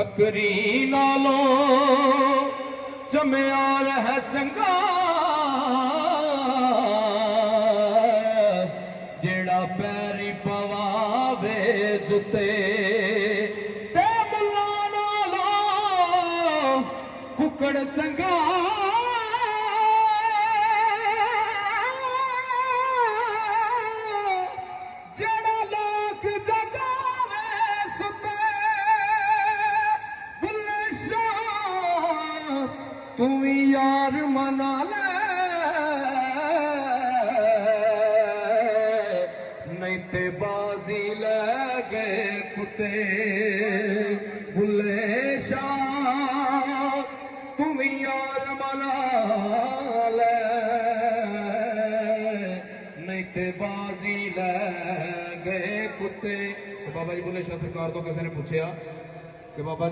बकरी नालों जमया रह चंगा जेड़ा पैरी पवावे जुते ते मुल्ला नालों कुकड़ चंगा जेड़ा लोक जगावे सुते बुल्ले शाह तू यार मना ले नहीं ते बाजी ले गए कुत्ते बुल्ले शाह तू यार मना ले नहीं ते बाजी ले गए कुत्ते। बाबा जी बुल्ले शाह सरकार तो किसी ने पूछा कि बाबा जी